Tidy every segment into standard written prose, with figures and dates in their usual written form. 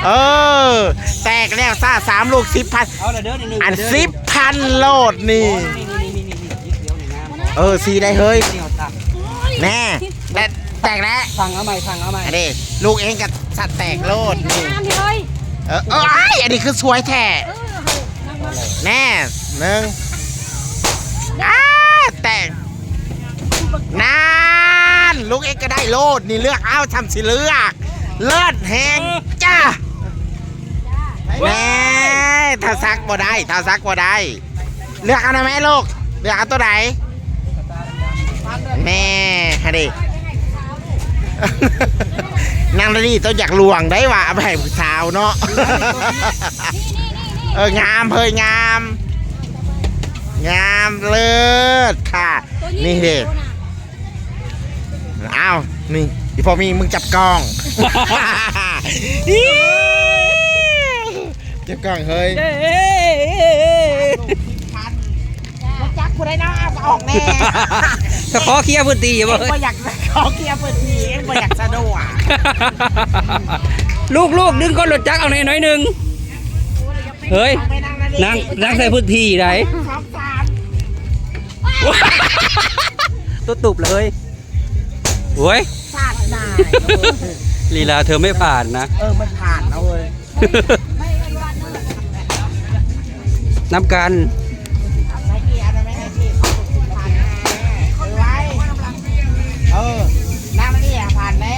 เออแตกแล้วซ่า3 ลูก 10,000เอาละเด้อนี่อัน10,000โลดนี่สีได้เฮ้ยแน่แตกแล้วสั่งเอาใหม่อันนี้ลูกเองกับสัตว์แตกโลดนี่อันนี้คือสวยแท้แน่แตกนานลูกเองก็ได้โลดนี่เลือกเอาทำสิเลือกเลิศแหงจ้าแม่ถ้าซักบ่ได้เลือกเอาหน่อยไหมลูกเลือกเอาตัวไหนแม่ฮะดินางนี่ต้องอยากลวงได้ว่ะไปให้ผู้สาวเนาะงามงามเลิศค่ะนี่เด็กอ้าวนี่พอมีมึงจับกล้องจับกล้องเฮ้ยจักผู้ใดเนาะออกแน่จะขอเคลียร์พื้นที่บ่บ่อยากขอเคลียร์พื้นที่เองบ่อยากสะดวกลูกดึงก้นรถจักรเอาหน่อยนึงเฮ้ยนั่งใส่พื้นที่ไหนตัวตุบเลยโอ้ยลีลาเธอไม่ผ่านนะมันผ่านเอาเลยน้ำกันน้ำนี่ผ่านแล้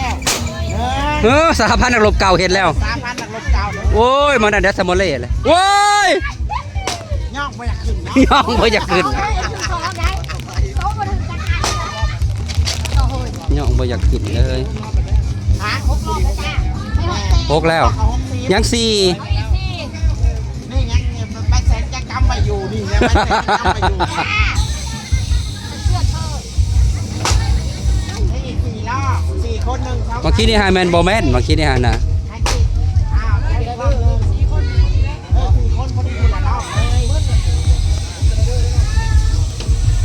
วสหพันธ์นักรบเก่าเห็นแล้วสหพันธ์นักรบเก่าโอ้ยมันอันเดสมอลเล่เลยโอ้ยย่องไม่อยากขึ้นย่องไม่อยากขึ้นเลย6แล้วยัง4นี่ยังแบกแสนจะกำไปอยู่นี่แบกแสนจะกำไปอยู่4 คนหนึ่งเมื่อกี้นี่ไฮแมนบอแมนเมื่อกี้นี่ฮะนะ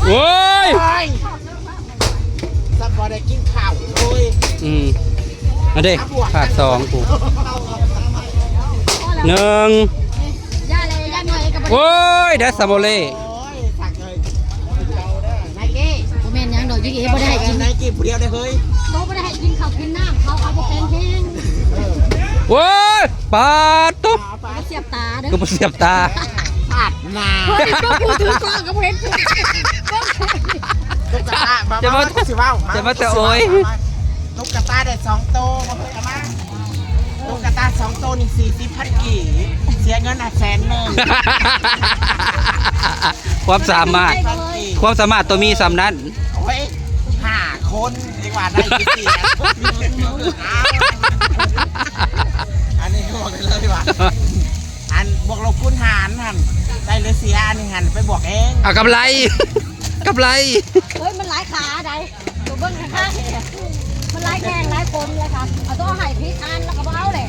โอ้ยสับบอได้กินข้าวโอ้ยอันเด็กขาด2กู1โอ้ยเดสมอลเล่แม่นยังดอกยี่บ่ได้กินนายกินผู้เดียวได้เฮ้ยเขาบ่ได้กินข้าวกินน้ำเขาเอาบ่แข็งแข็งโอ้ยปาดตุ๊บเสียบตาเด้อก็เสียบตาปาดหน้าก็พูดถึงก็เห็นจะมาแต่โอ้ยตุ๊กตาได้2 โตมาเพื่อมาตุ๊กตา2 โตนี่40,000 กี่เสียเงิน100,000ความสามารถตัวมีสำนั้นโอ้ย5 คนดีกว่าได้กี่อันนี้บอกเลยว่าอันบวกลบคูณหารหันได้หรือเสียอันนี้หันไปบวกเองกำไรเฮ้ยมันหลายขาได้ตัวเบิ้งข้างมันหลายแข้งหลายคนเลยครับเอาตัวไห่พริกอันแล้วก็เอาเลย